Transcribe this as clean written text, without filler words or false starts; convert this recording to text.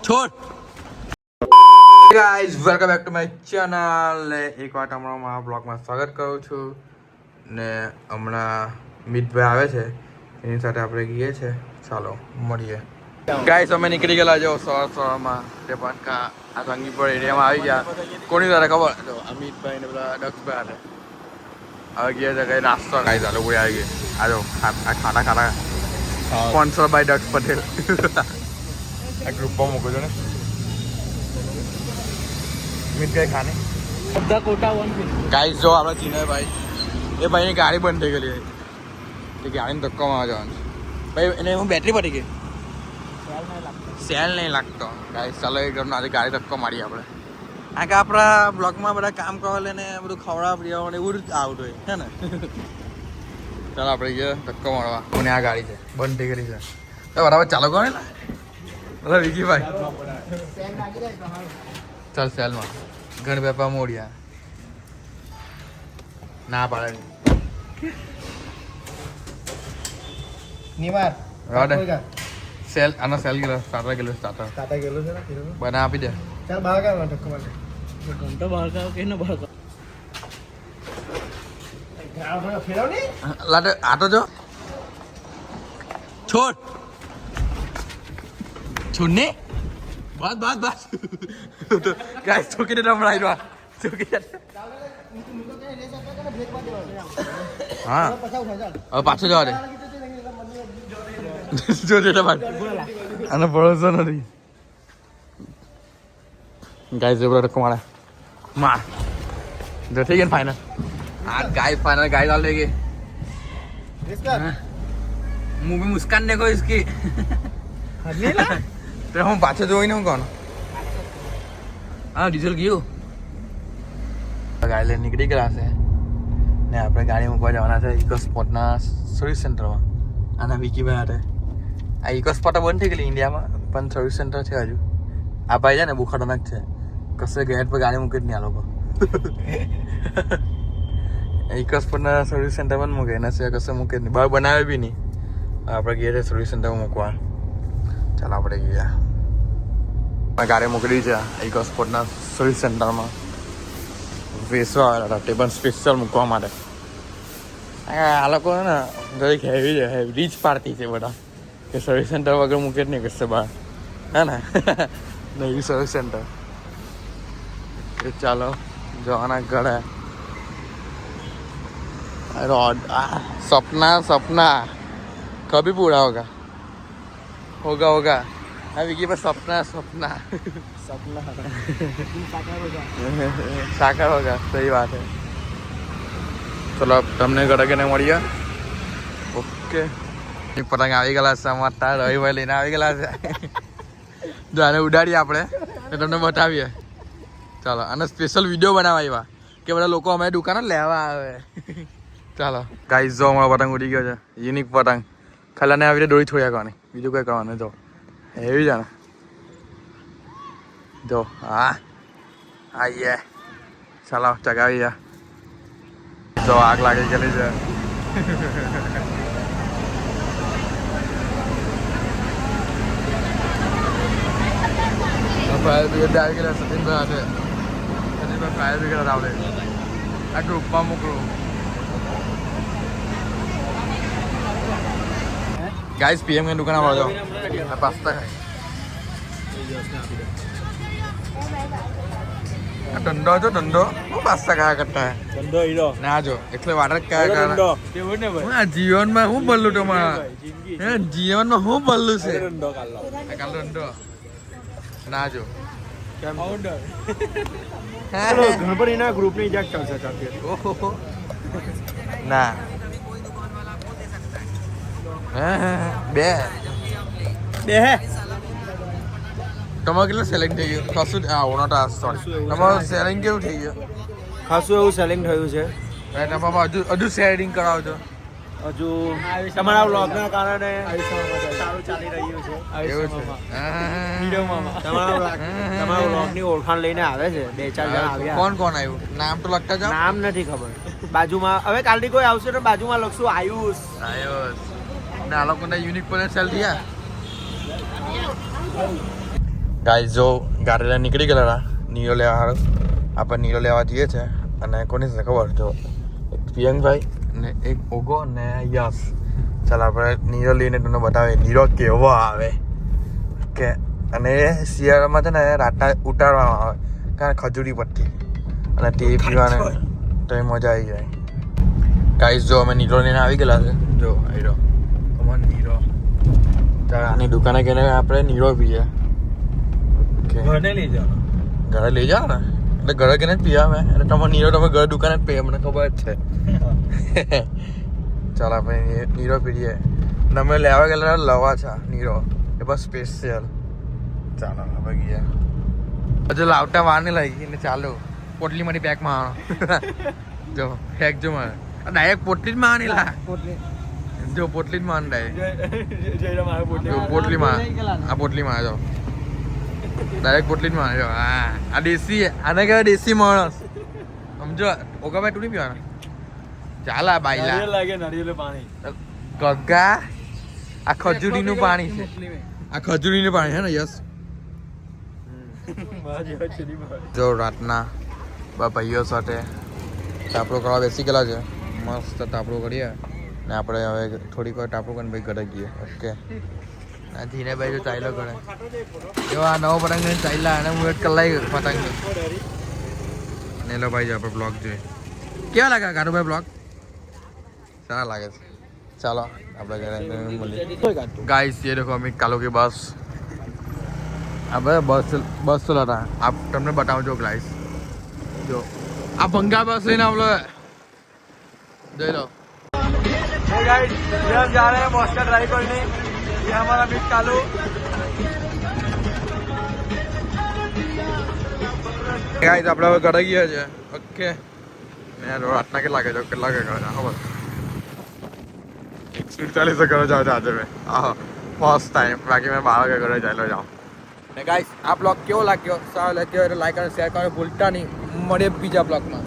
છોડ guys welcome back to my channel ને એક વાર તમારા મારા બ્લોગમાં સ્વાગત કરું છું ને હમણાં મિતભાઈ આવે છે એની સાથે આપણે ગઈએ છે ચાલો મળીએ ગાઈઝ અમે નીકળી ગયેલા જો સવારમાં તે પણ આ સંગીપુર એરિયામાં આવી ગયા કોની તારે ખબર તો અમિતભાઈ ને પેલા દક્ષભાઈ આવે ગયા છે કઈ નાસ્તો ખાઈ ચાલો કોઈ આવી ગઈ આ જો આ ખાટા સ્પોન્સર બાય દક્ષ પટેલ આ ગ્રુપમાં મૂકો છો ને મિતભાઈ ખાને બધા કોટા ગાઈસ જો આપણે ચીનભાઈ એ ભાઈની ગાડી બંધ થઈ ગયેલી એ ગાડીને ધક્કો મારવા જવાનું ભાઈ એને હું બેટરી પડી ગઈ સેલ નહીં લાગતો ગાઈસ ચાલો એક ઘરનો આજે ગાડી ધક્કો મારીએ આપણે કારણ કે આપણા બ્લોગમાં બધા કામ કરવા લઈને બધું ખવડાવ પીવાનું એવું જ આવતું હોય છે ને ચાલો આપણે ગયા ધક્કો મારવા મને આ ગાડી છે બંધ થઈ ગયેલી છે તો બરાબર ચાલો કહો ને બરાબર વિકીભાઈ ચાલ સેલમાં ગણપેપા મોડિયા ના પાડે નિવાર સેલ આનો સેલ ગયેલો સ્ટાર્ટર ગયેલો છે બના આપી દે ચાલ બહાર કાઢ ધક્કો મારે ઘંટો બહાર કાઢો કે ન બહાર કાઢો ફેરવ ને લાટે આટો જો છોડ છોડને બસ ગાઈસ ચોકી દે હમણાં આવ્યો ચોકી દે હા હવે પાછો જવા દે જો દે આનો ભરોસો નથી ગાઈસ જબરો કમાડા માર જો ठीक है फाइनल आज गाय फाइनल गाय डाल देंगे मुंह में मुस्कान देखो इसकी तो हम पाछे જોઈ ને હું કોણ હા ડીઝલ ગયું ગાય લઈને નીકળી ગયા છે ને આપણે ગાડી મૂકવા જવાના છે ઇકો સ્પોટના સર્વિસ સેન્ટરમાં આના વિકીભાઈ હાટે આ ઇકો સ્પોટ બંધ થઈ ગયેલી ઇન્ડિયામાં પણ સર્વિસ સેન્ટર છે હજુ આ ભાઈ છે ને બહુ ખતરનાક છે કશે ગેટ પર ગાડી મૂકી જ નહીં આ લોકો ઇકો સ્પોટના સર્વિસ સેન્ટર પણ મૂકે એના સિવાય કશે મૂકે જ નહીં બહાર બનાવે બી નહીં આપણે ગયા છે સર્વિસ સેન્ટરમાં મૂકવા ચાલો આપણે ગયા ગાડી મોકલી છે ઇકો સ્પોર્ટના સર્વિસ સેન્ટરમાં વેચવા આવેલા હતા તે પણ સ્પેશિયલ મૂકવા માટે આ લોકો ને દરેક હેવી છે રીચ પાર્ટી છે બધા કે સર્વિસ સેન્ટર વગર મૂકે જ નહીં કશે બહાર હે ને નવી સર્વિસ સેન્ટર એ ચાલો જવાના ઘરે सपना कभी पूरा होगा हाँ विकी पर सपना साकार होगा सही बात है चलो તમને ઘરે કે મળીએ ઓકે પતંગ આવી ગયેલા છે અમારા રવિભાઈ લઈને આવી ગયેલા છે જો આને ઉડાડીએ આપણે તો તમને બતાવીએ ચાલો આનો સ્પેશિયલ વિડીયો બનાવવા આવ્યા કે બધા લોકો અમે દુકાને લેવા આવે ચાલો ગાઈઝ જો અમારો પતંગ ઉડી ગયો છે યુનિક પતંગ ખાલી ને આવી રીતે દોરી છોડ્યા કરવાની બીજું કંઈ કરવાનું જો એવી જાણે જો હા આઈએ ચાલો ચગાવી જા જો આગ લાગી ગયેલી છે ફાયર બ્રિગેડ આવી ગયેલા સતીનભાઈ હાથે સતીનભાઈ ફાયર બ્રિગેડ આવડે આ ગ્રુપમાં મોકલું गाइस पीएम की दुकान आ जाओ पास्ता है डंडो जो डंडो वो पास्ता खाया करता है ધંધો હીરો ना जो એટલે વાડર કયા ધંધો કેવું ને ભાઈ આ જીવનમાં હું બલ્લું તમારા હે જીવનમાં હું બલ્લું છે ધંધો કાલો કાલ ડંડો ના જો કેમ ફાઉન્ડર ચલો ગણપતિના ગ્રુપની જાક ચાલશે ચાલશે ઓહો ના બે હે તમારું કેટલું સેલિંગ થઈ ગયું કશું ઓનોટા સોરી તમારું સેલિંગ કેવું થઈ ગયું ખાસું એવું સેલિંગ થયું છે તમારે હજુ શેરિંગ કરાવજો હજુ તમારા વ્લોગના કારણે સારું ચાલી રહ્યું છે એવું છે તમારા વ્લોગની ઓળખાણ લઈને આવે છે 2-4 જણા આવ્યા કોણ આવ્યું નામ તો લખતા જાઓ નામ નથી ખબર બાજુમાં હવે કાલથી કોઈ આવશે તો બાજુમાં લખશું આયુષ ને આ લોકોને યુનિક પોટેન્શિયલ થયા ગાઈસ જો ગાડી લઈને નીકળી ગયેલા નીરો લેવા હારું આપણે નીરો લેવા જઈએ છે અને કોની છે ખબર જો એક પ્રિયંકભાઈ ને એક ઓગો ને યશ ચાલ આપણે નીરો લઈને તમને બતાવીએ નીરો કેવો આવે કે અને શિયાળામાં છે ને રાતના ઉતારવામાં આવે કારણ ખજૂરી પટ્ટી અને તે પીવાને તો મજા આવી જાય ગાઈસ જો અમે નીરો લઈને આવી ગયેલા છે જો આઈરો કમન નીરો ચાલ આની દુકાને ગઈને આપણે નીરો પીએ ઘરે લઈ જાઓ ઘરે લઈ જાઓ ને એટલે ઘરે ગઈને જ પીવા મેં એટલે તમારે નીરો તમે ઘર દુકાને જ પીએ મને ખબર જ છે ચાલ આપણે નીરો પીએ અને અમે લેવા ગયેલા લવા છે નીરો એ બસ સ્પેશિયલ ચાલો હવે ગયા હજુ લાવતા વાર નહીં લાગી ને ચાલો પોટલીમાંથી પેકમાં આવવાનો જો ફેક જો મારે ડાયરેક્ટ પોટલી જ માં નહીં લા જો પોટલી જ માં ડાયરેક્ટ પોટલીમાં આ પોટલીમાં જો ડાયરેક્ટ પોટલી જ માં હા આ દેશી આને કહેવાય દેશી માણસ સમજો ઓગાભાઈ તું નહીં પીવાના ચાલ આ બાઈલા લાગે નારિયેળ પાણી ગગા આ ખજૂરીનું પાણી છે આ ખજૂરીનું પાણી છે ને યસ જો રાતના બા ભાઈઓ સાથે તાપડો કરવા બેસી ગયેલા છે મસ્ત તાપડો કરીએ ને આપણે હવે થોડીક વાર તાપડો કરીને ભાઈ ઘરે જઈએ ઓકે ધીરે ભાઈ જો ચાલ્યો ઘરે જો આ નવો પતંગ લઈને ચાલ્યા અને હું એક કલાઈ પતંગ ને લો ભાઈ જો આપણે બ્લોગ જોઈએ કેવા લાગે કારુભાઈ બ્લોગ સારા લાગે છે ચાલો આપણે ઘરે મળીએ गाइस ये देखो अमित कालो की बस अब बस चला रहा आप तुमने बताओ जो गाइस जो आप भंगा बस लेना हम लोग दे लो गाइस ये हम जा रहे हैं बस का ड्राइव करने ये हमारा अमित कालू गाइस આપણે હવે ઘરે ગયા છે ઓકે ને રાતના કેટલા વાગે ખબર 1:40 ઘરે જાવ આજે મેં ફર્સ્ટ ટાઈમ બાકી મેં 12 વાગે ઘરે જાયેલો જાઉં ને ગાઈસ આ બ્લોગ કેવો લાગ્યો સારો લાગ્યો એટલે લાઈક અને શેર કરવાનું ભૂલતા નહીં મળીએ બીજા બ્લોગમાં